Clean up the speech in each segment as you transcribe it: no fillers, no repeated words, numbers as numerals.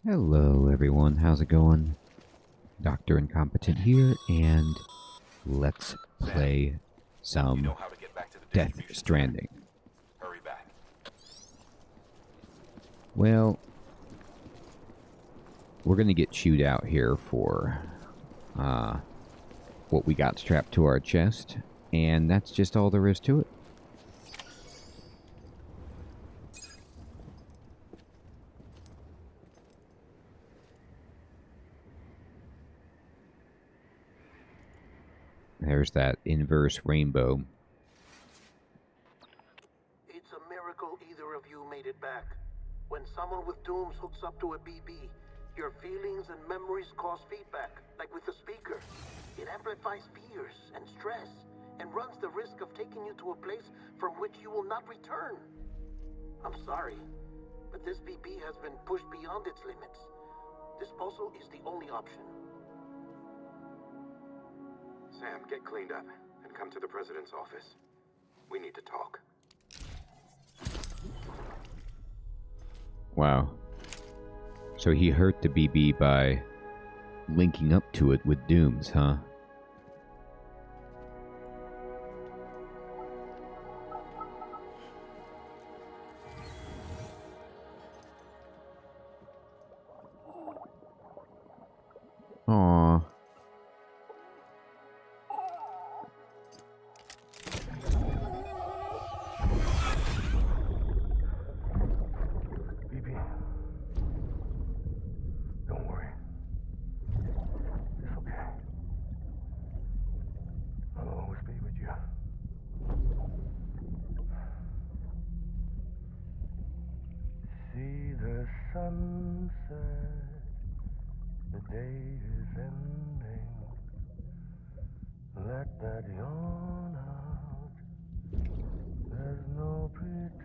Hello everyone, how's it going? Dr. Incompetent here, and let's play some Death Stranding. Hurry back. Well, we're gonna get chewed out here for what we got strapped to our chest, and that's just all there is to it. There's that inverse rainbow. It's a miracle either of you made it back. When someone with dooms hooks up to a BB, your feelings and memories cause feedback, like with the speaker. It amplifies fears and stress, and runs the risk of taking you to a place from which you will not return. I'm sorry, but this BB has been pushed beyond its limits. Disposal is the only option. Sam, get cleaned up and come to the president's office. We need to talk. Wow. So he hurt the BB by linking up to it with dooms, huh? Aww. BB, don't worry. It's okay. I'll always be with you. See the sunset, the day is ending. Let that yawn out. There's no pretending.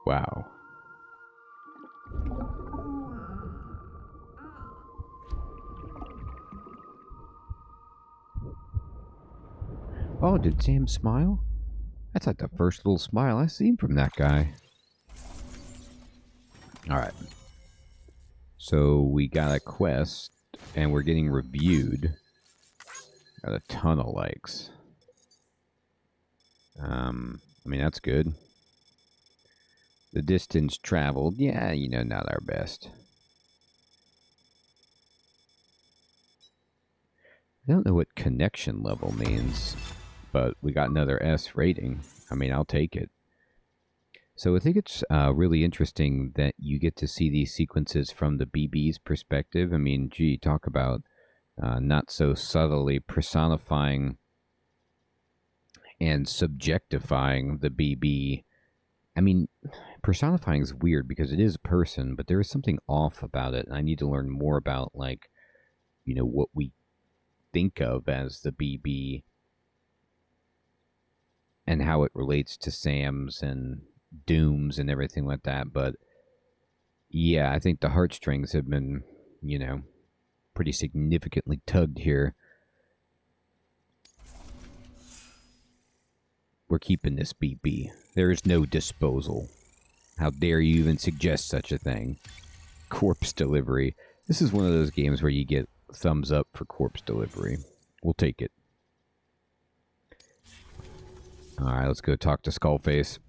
Wow. Oh, did Sam smile? That's like the first little smile I've seen from that guy. Alright. So we got a quest, and we're getting reviewed. Got a ton of likes. I mean, that's good. The distance traveled, yeah, you know, not our best. I don't know what connection level means, but we got another S rating. I mean, I'll take it. So I think it's really interesting that you get to see these sequences from the BB's perspective. I mean, gee, talk about not so subtly personifying and subjectifying the BB. I mean, personifying is weird because it is a person, but there is something off about it. And I need to learn more about, like, you know, what we think of as the BB and how it relates to Sam's and Doom's and everything like that. But yeah, I think the heartstrings have been, you know, pretty significantly tugged here. We're keeping this BB. There is no disposal. How dare you even suggest such a thing? Corpse delivery. This is one of those games where you get thumbs up for corpse delivery. We'll take it. Alright, let's go talk to Skullface.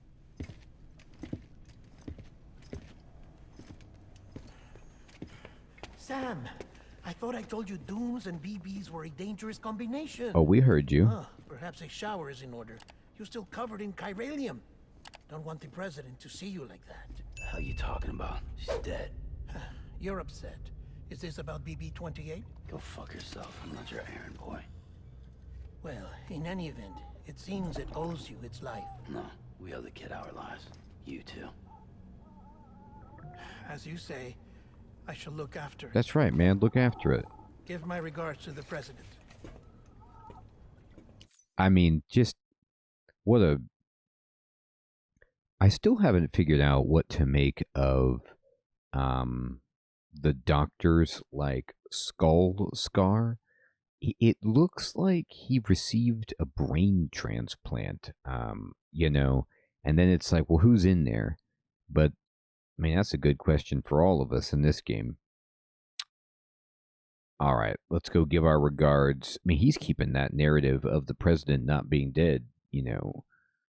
Sam, I thought I told you dooms and BBs were a dangerous combination. Oh, we heard you. Perhaps a shower is in order. You're still covered in chiralium. Don't want the president to see you like that. The hell you talking about? She's dead. You're upset. Is this about BB-28? Go fuck yourself. I'm not your errand boy. Well, in any event, it seems it owes you its life. No, we owe the kid our lives. You too. As you say, I shall look after it. That's right, man. Look after it. Give my regards to the president. I mean, just what a... I still haven't figured out what to make of the doctor's, like, skull scar. it looks like he received a brain transplant, and then it's like, well, who's in there? But, I mean, that's a good question for all of us in this game. All right, let's go give our regards. I mean, he's keeping that narrative of the president not being dead,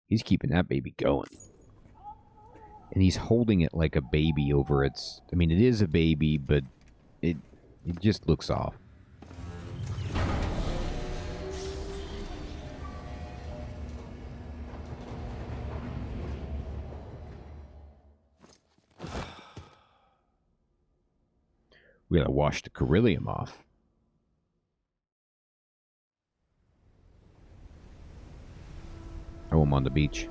He's keeping that baby going. And he's holding it like a baby over its... I mean, it is a baby, but it just looks off. We gotta wash the beryllium off. Oh, I'm on the beach.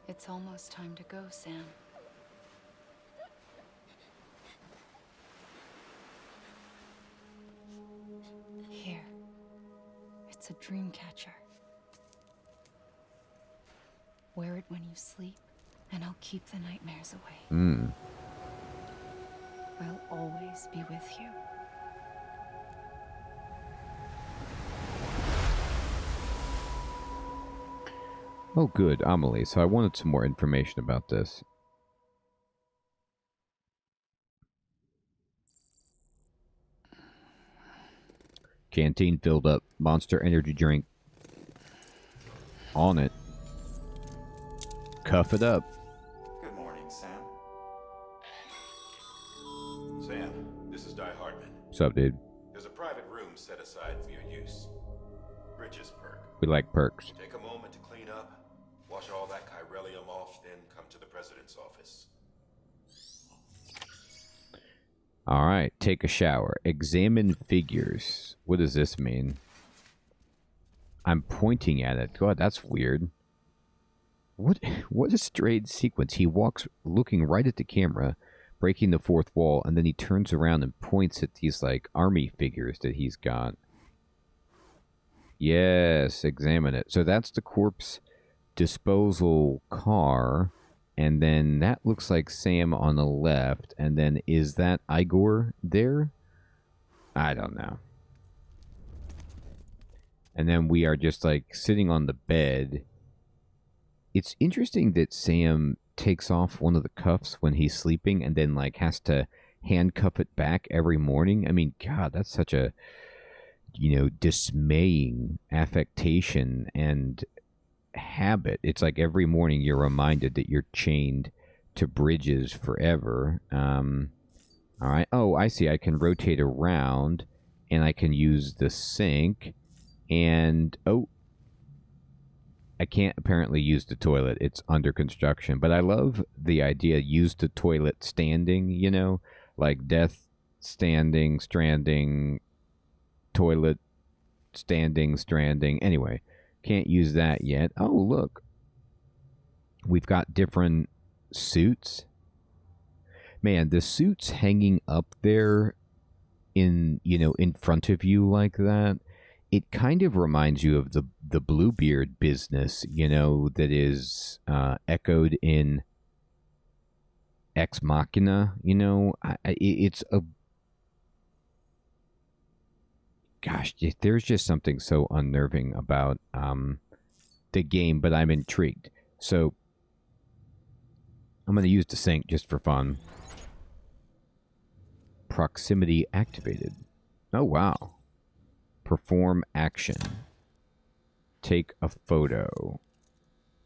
It's almost time to go, Sam. Here. It's a dream catcher. Wear it when you sleep, and I'll keep the nightmares away. I'll always be with you. Oh, good, Amelie. So I wanted some more information about this. Canteen filled up. Monster energy drink. On it. Cuff it up. Good morning, Sam. Sam, this is Di Hartman. What's up, dude? There's a private room set aside for your use. Bridges perk. We like perks. Take a moment to clean up, wash all that chiralium off, then come to the president's office. All right, take a shower. Examine figures. What does this mean? I'm pointing at it. God, that's weird. What a strange sequence. He walks looking right at the camera, breaking the fourth wall, and then he turns around and points at these, like, army figures that he's got. Yes, examine it. So that's the corpse disposal car, and then that looks like Sam on the left, and then is that Igor there? I don't know. And then we are just, like, sitting on the bed. It's interesting that Sam takes off one of the cuffs when he's sleeping and then, like, has to handcuff it back every morning. I mean, God, that's such a, dismaying affectation and habit. It's like every morning you're reminded that you're chained to bridges forever. All right. Oh, I see. I can rotate around and I can use the sink. And, oh, I can't apparently use the toilet. It's under construction. But I love the idea, use the toilet standing, like death, standing, stranding, toilet, standing, stranding. Anyway, can't use that yet. Oh, look. We've got different suits. Man, the suits hanging up there in front of you like that, it kind of reminds you of the Bluebeard business, that is echoed in Ex Machina. It's a... Gosh, there's just something so unnerving about the game, but I'm intrigued. So I'm going to use the sink just for fun. Proximity activated. Oh, wow. Perform action. Take a photo.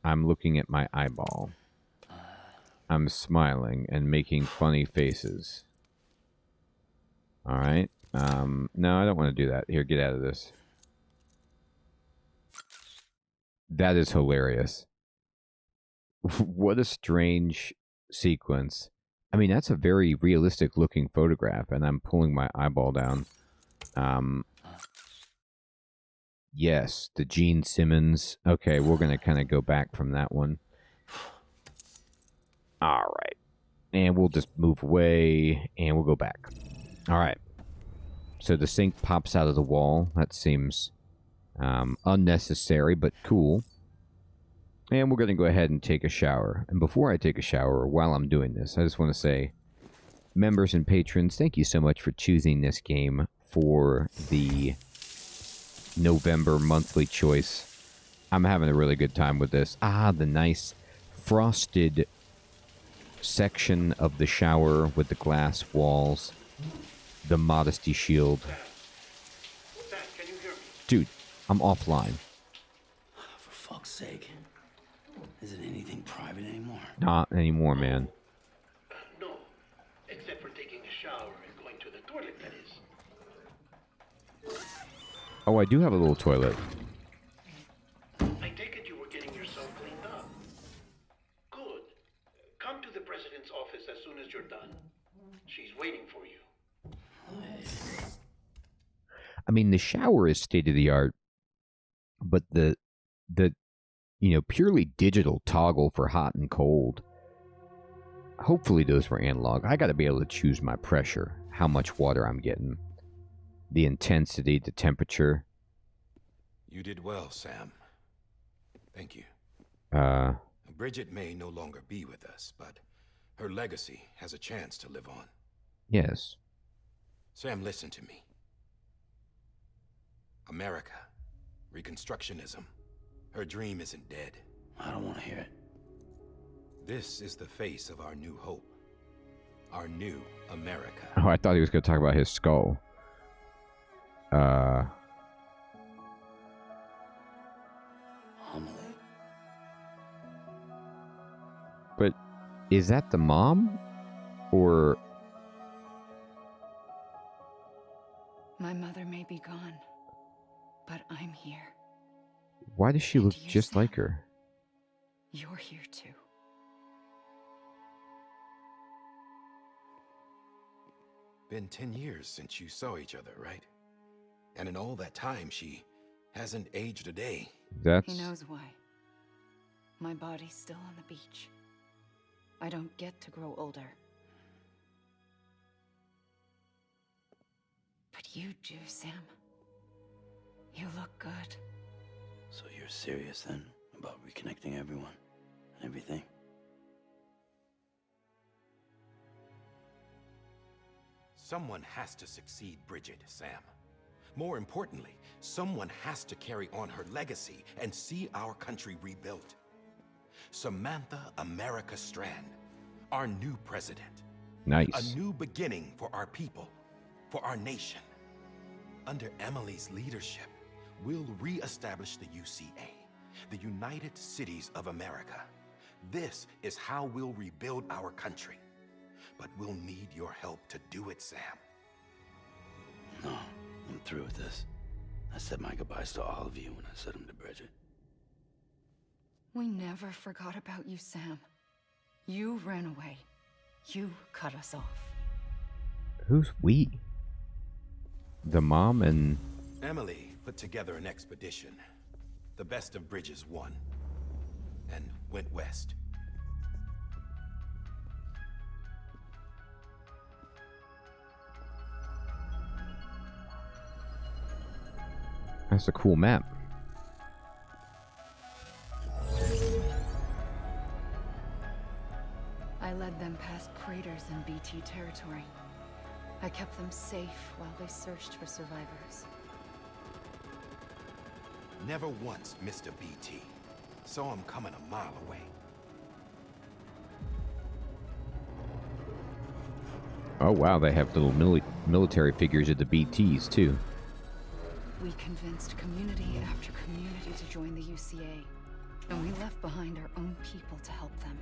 I'm looking at my eyeball. I'm smiling and making funny faces. All right. No, I don't want to do that. Here, get out of this. That is hilarious. What a strange sequence. I mean, that's a very realistic looking photograph, and I'm pulling my eyeball down. Yes, the Gene Simmons. Okay, we're going to kind of go back from that one. All right. And we'll just move away, and we'll go back. All right. So the sink pops out of the wall. That seems unnecessary, but cool. And we're going to go ahead and take a shower. And before I take a shower, while I'm doing this, I just want to say, members and patrons, thank you so much for choosing this game for the November monthly choice. I'm having a really good time with this. The nice frosted section of the shower with the glass walls, the modesty shield. Sam, can you hear me? Dude, I'm offline. For fuck's sake. Is it anything private anymore? Not anymore, man. No, except for taking a shower and going to the toilet, that is. Oh, I do have a little toilet. I take it you were getting yourself cleaned up. Good. Come to the president's office as soon as you're done. She's waiting for you. I mean, the shower is state of the art, but the purely digital toggle for hot and cold. Hopefully those were analog. I got to be able to choose my pressure, how much water I'm getting, the intensity, the temperature. You did well, Sam. Thank you. Bridget may no longer be with us, but her legacy has a chance to live on. Yes. Sam, listen to me. America, Reconstructionism. Her dream isn't dead. I don't want to hear it. This is the face of our new hope. Our new America. Oh, I thought he was going to talk about his skull. Amelie. But is that the mom? Or... My mother may be gone, but I'm here. Why does she look And you, just Sam? like her? You're here too. Been 10 years since you saw each other, right? And in all that time, she hasn't aged a day. That's... He knows why. My body's still on the beach. I don't get to grow older. But you do, Sam. You look good. So you're serious then about reconnecting everyone and everything? Someone has to succeed Bridget, Sam. More importantly, someone has to carry on her legacy and see our country rebuilt. Samantha America Strand, our new president. Nice. A new beginning for our people, for our nation. Under Emily's leadership, we'll re-establish the UCA, the United Cities of America. This is how we'll rebuild our country. But we'll need your help to do it, Sam. No, I'm through with this. I said my goodbyes to all of you when I said them to Bridget. We never forgot about you, Sam. You ran away. You cut us off. Who's we? The mom and... Emily put together an expedition. The best of Bridges won. And went west. That's a cool map. I led them past craters in BT territory. I kept them safe while they searched for survivors. Never once missed a BT. Saw him coming a mile away. Oh wow, they have little military figures of the BTs too. We convinced community after community to join the UCA, and we left behind our own people to help them.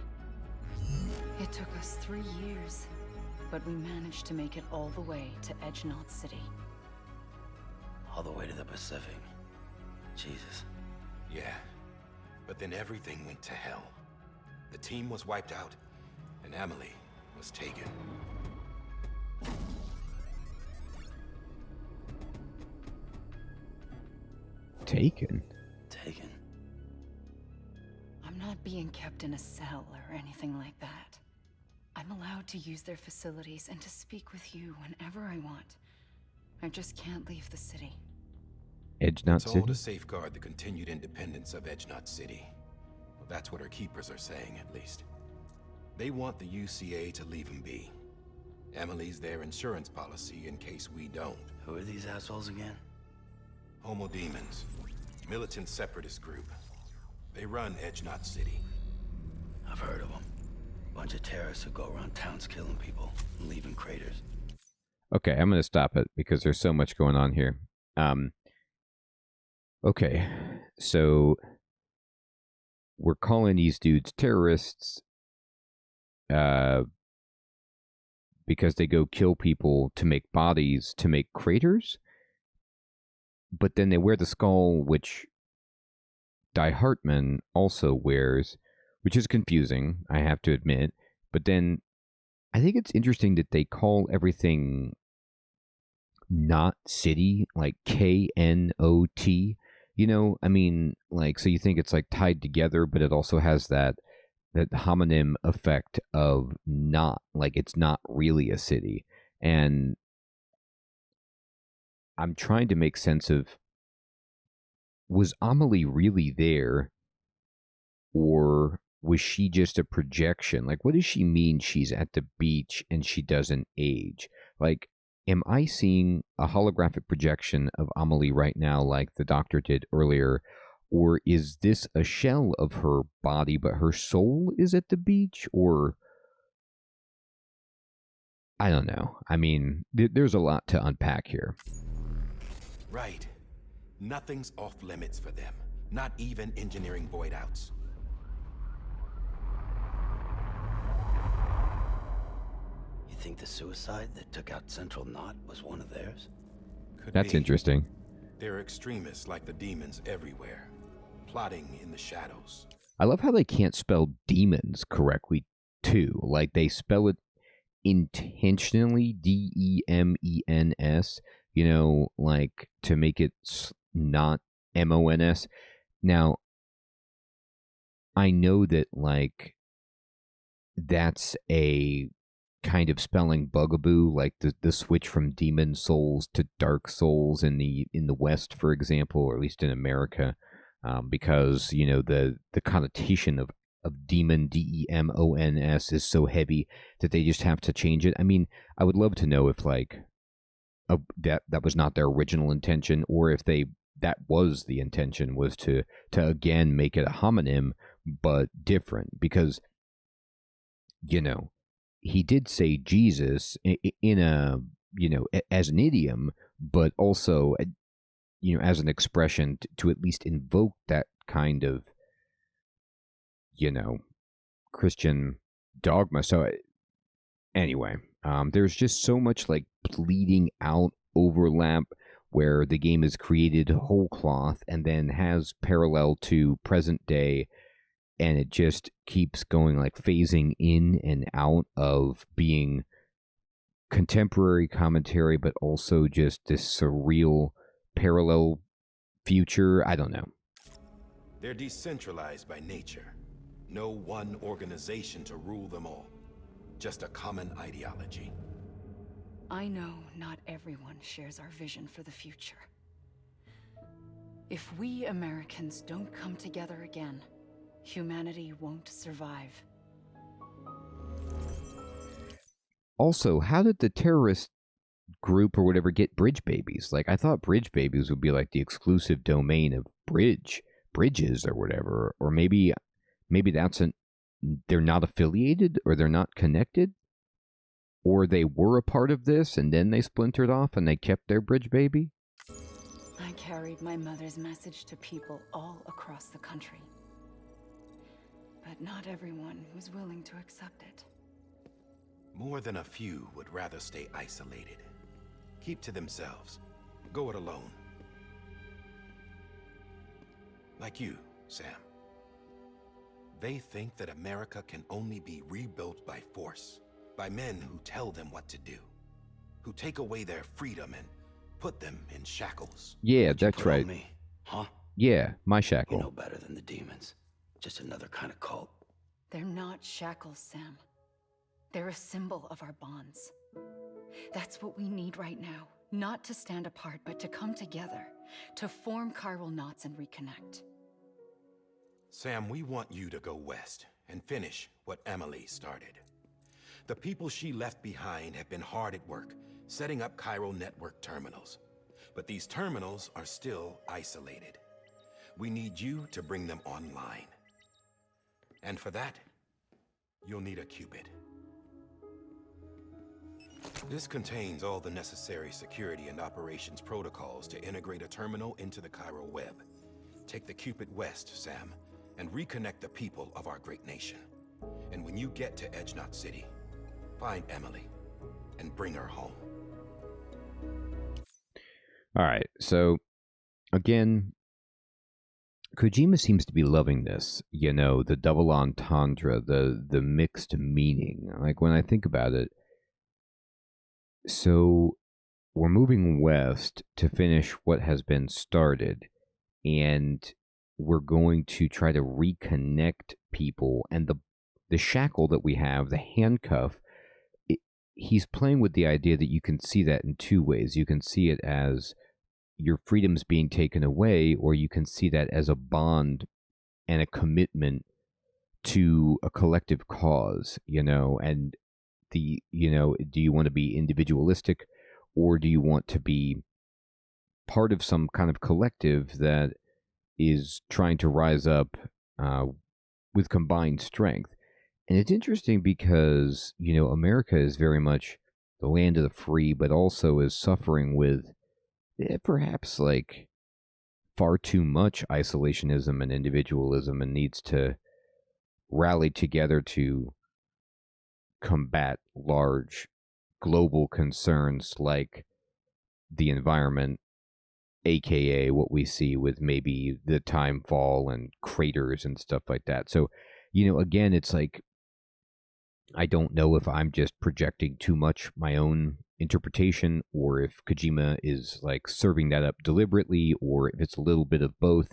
It took us 3 years, but we managed to make it all the way to Edgenot City. All the way to the Pacific. Jesus. Yeah, but then everything went to hell. The team was wiped out, and Emily was taken. Taken? Taken. I'm not being kept in a cell or anything like that. I'm allowed to use their facilities and to speak with you whenever I want. I just can't leave the city. Edgenot It's all City? to safeguard the continued independence of Edgenot City. Well, that's what our keepers are saying, at least. They want the UCA to leave him be. Emily's their insurance policy in case we don't. Who are these assholes again? Homo Demons. Militant separatist group. They run Edge Knot City. I've heard of them. Bunch of terrorists who go around towns killing people and leaving craters. Okay, I'm going to stop it because there's so much going on here. Okay, so we're calling these dudes terrorists because they go kill people to make bodies, to make craters? But then they wear the skull, which Die Hartman also wears, which is confusing, I have to admit. But then I think it's interesting that they call everything Knot City, like Knot. You know, I mean, like, so you think it's like tied together, but it also has that homonym effect of not, like it's not really a city. And I'm trying to make sense of, was Amelie really there, or was she just a projection? Like, what does she mean she's at the beach and she doesn't age? Like, am I seeing a holographic projection of Amelie right now like the doctor did earlier? Or is this a shell of her body, but her soul is at the beach? Or, I don't know. I mean, there's a lot to unpack here. Right. Nothing's off limits for them. Not even engineering void outs. You think the suicide that took out Central Knot was one of theirs? That's interesting. There are extremists like the demons everywhere, plotting in the shadows. I love how they can't spell demons correctly, too. Like, they spell it intentionally, Demens, you know, like, to make it not Mons. Now, I know that, like, that's a kind of spelling bugaboo, like the switch from demon souls to dark souls in the West, for example, or at least in America, because you know the connotation of demon, Demons, is so heavy that they just have to change it. I mean, I would love to know if like that was not their original intention, or if that was the intention, was to again make it a homonym but different, because you know, he did say Jesus in a, you know, as an idiom, but also, you know, as an expression to at least invoke that kind of, you know, Christian dogma. So anyway, there's just so much like bleeding out overlap where the game is created whole cloth and then has parallel to present day, and it just keeps going, like phasing in and out of being contemporary commentary, but also just this surreal parallel future. I don't know. They're decentralized by nature. No one organization to rule them all. Just a common ideology. I know not everyone shares our vision for the future. If we Americans don't come together again, humanity won't survive. Also, how did the terrorist group or whatever get bridge babies? Like, I thought bridge babies would be like the exclusive domain of bridges or whatever. Or maybe that's they're not affiliated, or they're not connected, or they were a part of this and then they splintered off and they kept their bridge baby. I carried my mother's message to people all across the country. But not everyone was willing to accept it. More than a few would rather stay isolated. Keep to themselves. Go it alone. Like you, Sam. They think that America can only be rebuilt by force, by men who tell them what to do, who take away their freedom and put them in shackles. Yeah, What'd you that's put on right. Me, huh? Yeah, my shackle. You know better than the demons. Just another kind of cult. They're not shackles, Sam. They're a symbol of our bonds. That's what we need right now. Not to stand apart, but to come together, to form chiral knots and reconnect. Sam, we want you to go west and finish what Emily started. The people she left behind have been hard at work, setting up Chiral network terminals. But these terminals are still isolated. We need you to bring them online. And for that, you'll need a Cupid. This contains all the necessary security and operations protocols to integrate a terminal into the Chiral web. Take the Cupid west, Sam, and reconnect the people of our great nation. And when you get to Edgenot City, find Emily and bring her home. All right, so again, Kojima seems to be loving this, you know, the double entendre, the mixed meaning. Like, when I think about it, so we're moving west to finish what has been started, and we're going to try to reconnect people. And the shackle that we have, the handcuff, he's playing with the idea that you can see that in two ways. You can see it as your freedom's being taken away, or you can see that as a bond and a commitment to a collective cause, you know. And do you want to be individualistic, or do you want to be part of some kind of collective that is trying to rise up with combined strength? And it's interesting because, you know, America is very much the land of the free, but also is suffering with perhaps like far too much isolationism and individualism, and needs to rally together to combat large global concerns like the environment, aka what we see with maybe the time fall and craters and stuff like that. So, you know, again, it's like, I don't know if I'm just projecting too much my own interpretation, or if Kojima is like serving that up deliberately, or if it's a little bit of both.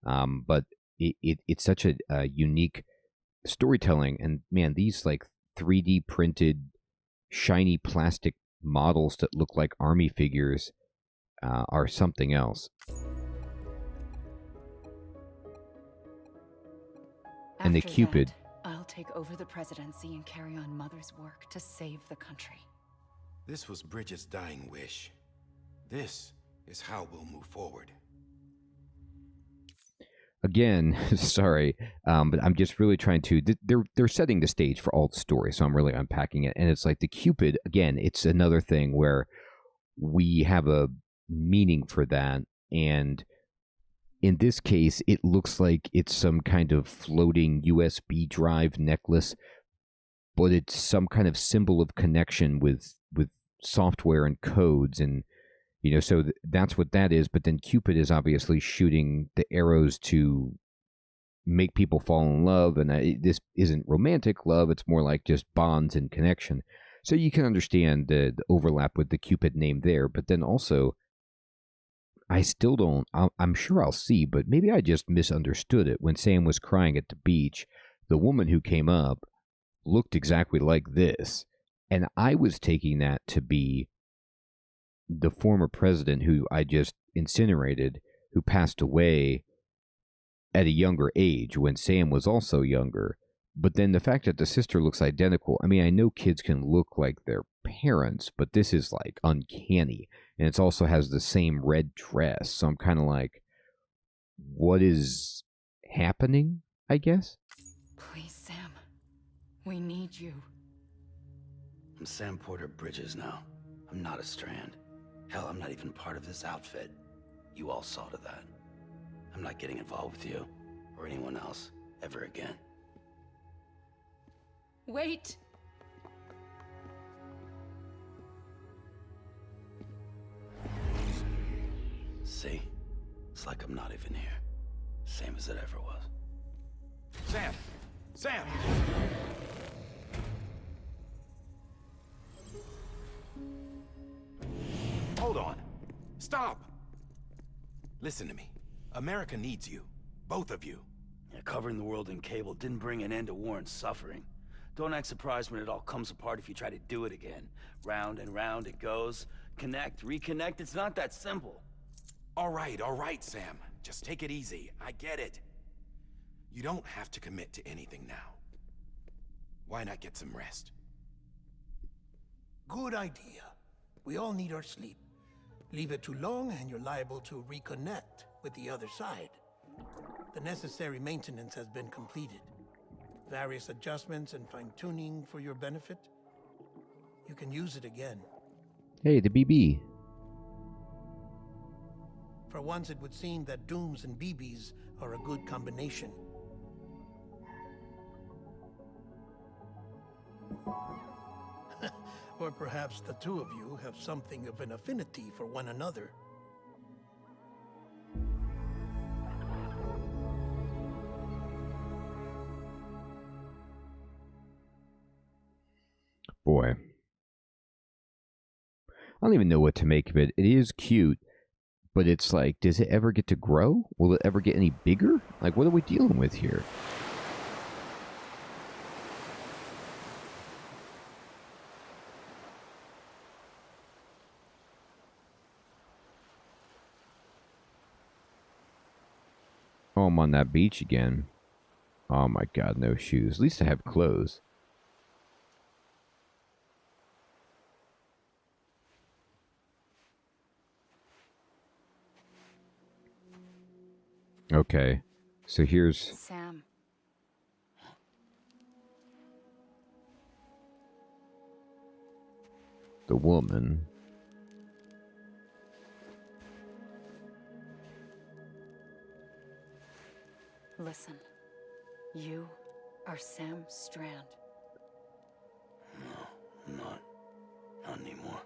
But it's such a unique storytelling. And man, these like 3D printed shiny plastic models that look like army figures are something else. And the After Cupid. that, I'll take over the presidency and carry on Mother's work to save the country. This was Bridget's dying wish. This is how we'll move forward. Again, sorry, but I'm just really trying to. They're setting the stage for all the story, so I'm really unpacking it. And it's like the Cupid again. It's another thing where we have a meaning for that, and in this case, it looks like it's some kind of floating USB drive necklace, but it's some kind of symbol of connection with software and codes, and you know, so that's what that is. But then Cupid is obviously shooting the arrows to make people fall in love, and this isn't romantic love; it's more like just bonds and connection. So you can understand the overlap with the Cupid name there, but then also, I still don't. I'm sure I'll see, but maybe I just misunderstood it. When Sam was crying at the beach, the woman who came up looked exactly like this. And I was taking that to be the former president who I just incinerated, who passed away at a younger age when Sam was also younger. But then the fact that the sister looks identical, I mean, I know kids can look like their parents, but this is like uncanny. And it also has the same red dress. So I'm kind of like, what is happening, I guess? Please, Sam. We need you. I'm Sam Porter Bridges now. I'm not a Strand. Hell, I'm not even part of this outfit. You all saw to that. I'm not getting involved with you or anyone else ever again. Wait! See? It's like I'm not even here. Same as it ever was. Sam! Sam! Hold on. Stop! Listen to me. America needs you. Both of you. Yeah, covering the world in cable didn't bring an end to war and suffering. Don't act surprised when it all comes apart if you try to do it again. Round and round it goes. Connect, reconnect, it's not that simple. All right, Sam. Just take it easy. I get it. You don't have to commit to anything now. Why not get some rest? Good idea. We all need our sleep. Leave it too long and you're liable to reconnect with the other side. The necessary maintenance has been completed. Various adjustments and fine-tuning for your benefit. You can use it again. Hey, the BB. For once, it would seem that Dooms and BBs are a good combination. Or perhaps the two of you have something of an affinity for one another. Boy. I don't even know what to make of it. It is cute, but it's like, does it ever get to grow? Will it ever get any bigger? Like, what are we dealing with here? Oh, I'm on that beach again. Oh my god, no shoes. At least I have clothes. Okay, so here's Sam. the woman. Listen. You are Sam Strand. No, I'm not. Not anymore.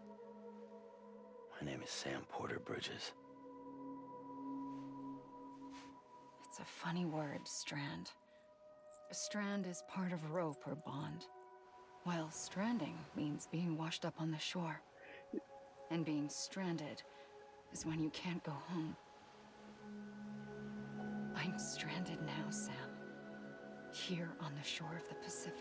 My name is Sam Porter Bridges. It's a funny word, Strand. A strand is part of rope or bond, while stranding means being washed up on the shore. And being stranded is when you can't go home. I'm stranded now, Sam. Here on the shore of the Pacific.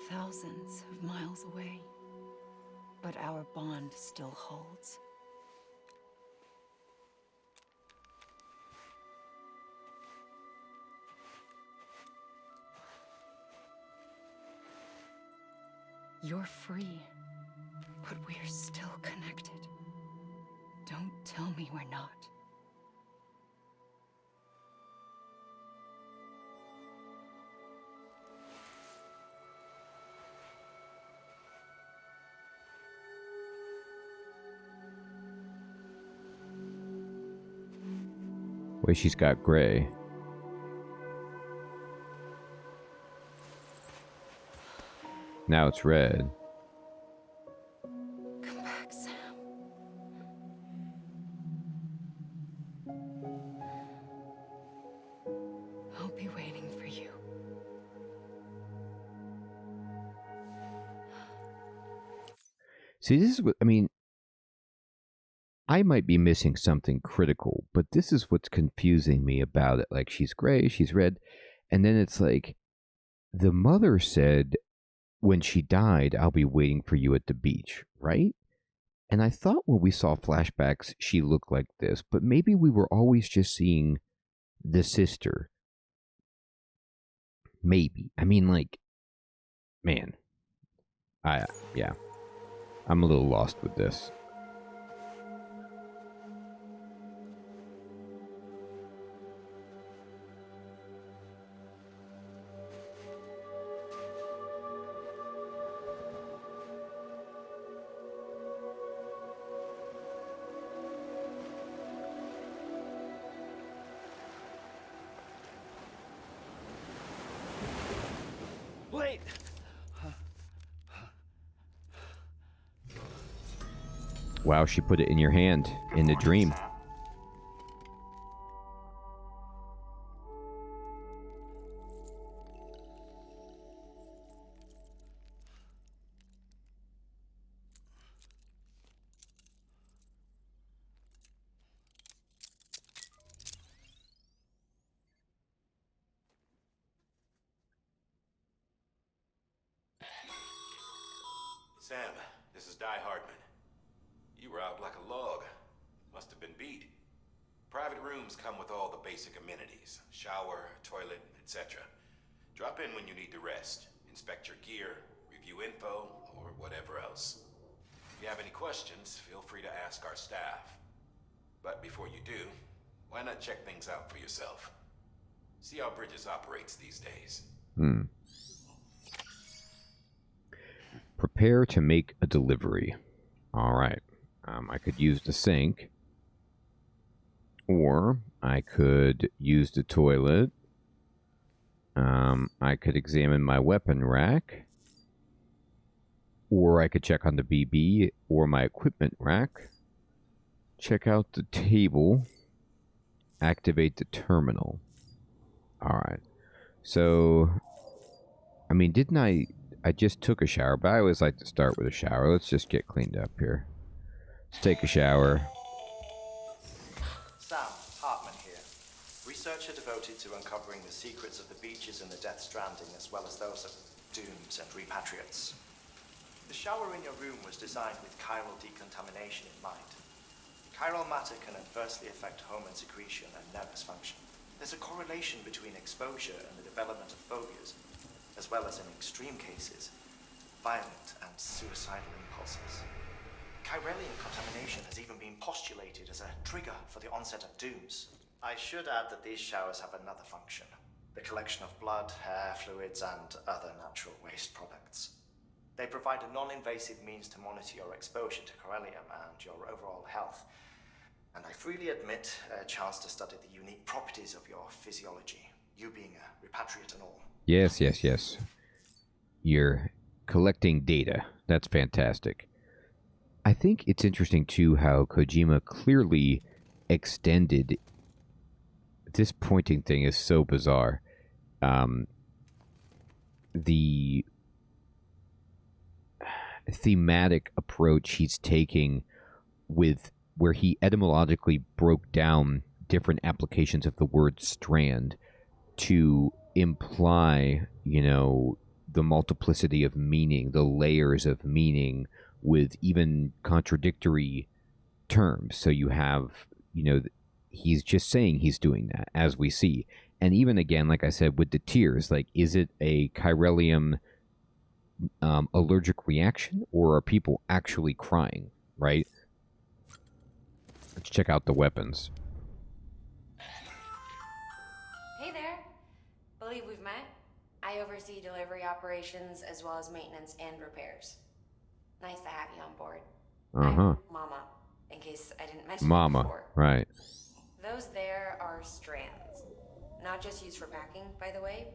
Thousands of miles away. But our bond still holds. You're free, but we're still connected. Don't tell me we're not. Wait, she's got gray. Now it's red. Come back, Sam. I'll be waiting for you. See, this is what I mean. I might be missing something critical, but this is what's confusing me about it. Like, she's gray, she's red, and then it's like the mother said when she died, I'll be waiting for you at the beach, right? And I thought when we saw flashbacks, she looked like this, but maybe we were always just seeing the sister. Maybe. I mean, like, man. Yeah. I'm a little lost with this. Wait! Wow, she put it in your hand in the dream. Sam, this is Di Hartman. You were out like a log. Must have been beat. Private rooms come with all the basic amenities. Shower, toilet, etc. Drop in when you need to rest. Inspect your gear, review info, or whatever else. If you have any questions, feel free to ask our staff. But before you do, why not check things out for yourself? See how Bridges operates these days. Prepare to make a delivery. All right. I could use the sink. Or I could use the toilet. I could examine my weapon rack. Or I could check on the BB or my equipment rack. Check out the table. Activate the terminal. Alright. So, I mean, didn't I just took a shower, but I always like to start with a shower. Let's just get cleaned up here. Let's take a shower. Sam Hartman here, researcher devoted to uncovering the secrets of the beaches in the Death Stranding, as well as those of dooms and repatriates. The shower in your room was designed with chiral decontamination in mind. Chiral matter can adversely affect hormone secretion and nervous function. There's a correlation between exposure and the development of phobias, as well as in extreme cases, violent and suicidal impulses. Chiralian contamination has even been postulated as a trigger for the onset of dooms. I should add that these showers have another function: the collection of blood, hair, fluids, and other natural waste products. They provide a non-invasive means to monitor your exposure to chiralium and your overall health. And I freely admit a chance to study the unique properties of your physiology, you being a repatriate and all. Yes, yes, yes. You're collecting data. That's fantastic. I think it's interesting, too, how Kojima clearly extended... This pointing thing is so bizarre. The thematic approach he's taking with where he etymologically broke down different applications of the word strand to imply, you know, the multiplicity of meaning, the layers of meaning with even contradictory terms. So you have, you know, he's just saying he's doing that, as we see. And even again, like I said, with the tears, like, is it a chiralium allergic reaction, or are people actually crying, right? Let's check out the weapons. Hey there. Believe we've met. I oversee delivery operations as well as maintenance and repairs. Nice to have you on board. I'm Mama, in case I didn't mention it before. Right. Those there are strands. Not just used for packing, by the way,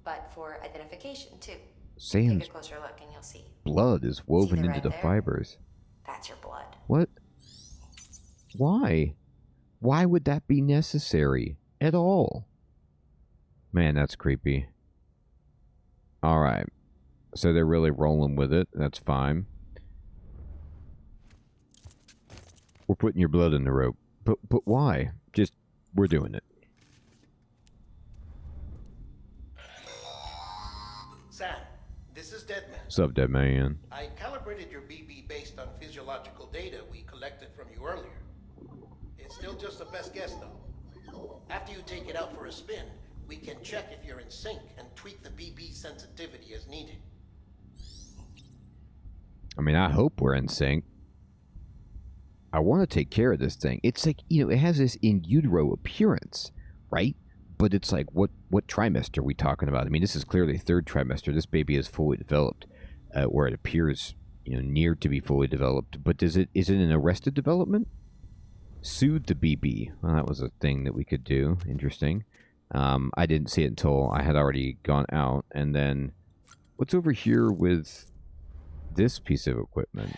but for identification too. Sans Take a closer look and you'll see. blood is woven into right the there? fibers. That's your blood. What? Why? Why would that be necessary at all? Man, that's creepy. Alright. So they're really rolling with it. That's fine. We're putting your blood in the rope. But why? Just, we're doing it. Sam, this is Deadman. What's up, dead man? I calibrated your BB based on physiological data we collected from you earlier. It's still just a best guess, though. After you take it out for a spin, we can check if you're in sync and tweak the BB sensitivity as needed. I mean, I hope we're in sync. I want to take care of this thing. It's like, you know, it has this in utero appearance, right? But it's like, what trimester are we talking about? I mean, this is clearly third trimester. This baby is fully developed, where it appears, you know, near to be fully developed. But is it an arrested development? Soothe the BB. Well, that was a thing that we could do. Interesting. I didn't see it until I had already gone out. And then, what's over here with this piece of equipment?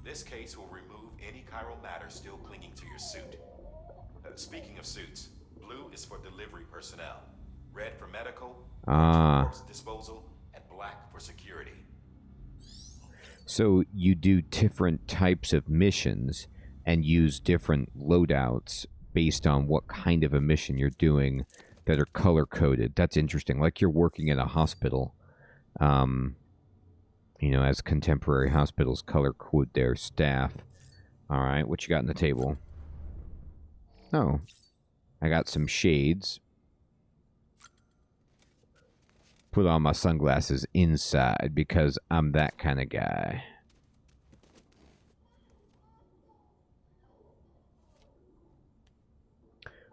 This case will remove any chiral matter still clinging to your suit. Speaking of suits, blue is for delivery personnel, red for medical, corpse disposal, and black for security. So you do different types of missions and use different loadouts based on what kind of a mission you're doing that are color-coded. That's interesting. Like you're working in a hospital. You know, as contemporary hospitals color-code their staff. Alright, what you got on the table? Oh, I got some shades. Put on my sunglasses inside because I'm that kind of guy.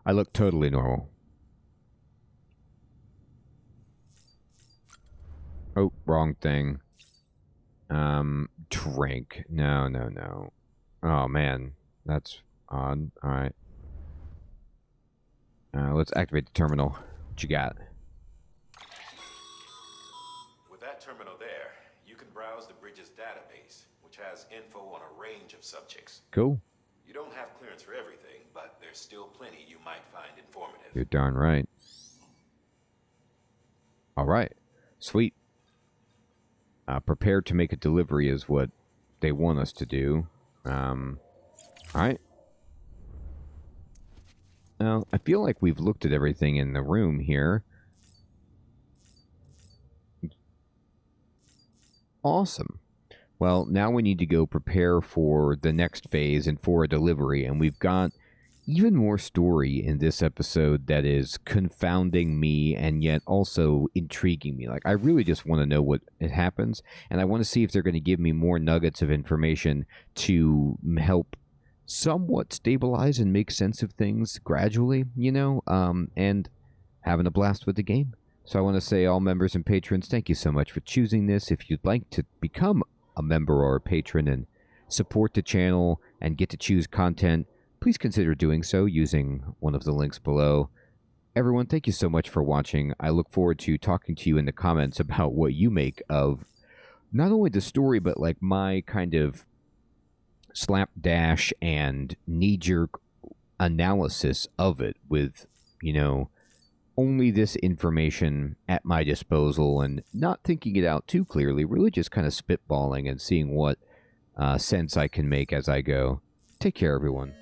I look totally normal. Oh, wrong thing. Drink. No, no, no. Oh, man. That's odd. Alright. Let's activate the terminal. What you got? With that terminal there, you can browse the bridge's database, which has info on a range of subjects. Cool. You don't have clearance for everything, but there's still plenty you might find informative. You're darn right. Alright. Sweet. Prepare to make a delivery is what they want us to do. Alright. Now, I feel like we've looked at everything in the room here. Awesome. Well, now we need to go prepare for the next phase and for a delivery, and we've got even more story in this episode that is confounding me and yet also intriguing me. Like, I really just want to know what it happens, and I want to see if they're going to give me more nuggets of information to help somewhat stabilize and make sense of things gradually, you know, and having a blast with the game. So I want to say, all members and patrons, thank you so much for choosing this. If you'd like to become a member or a patron and support the channel and get to choose content, please consider doing so using one of the links below. Everyone, thank you so much for watching. I look forward to talking to you in the comments about what you make of not only the story, but like my kind of slapdash and knee-jerk analysis of it with, you know, only this information at my disposal and not thinking it out too clearly, really just kind of spitballing and seeing what sense I can make as I go. Take care, everyone.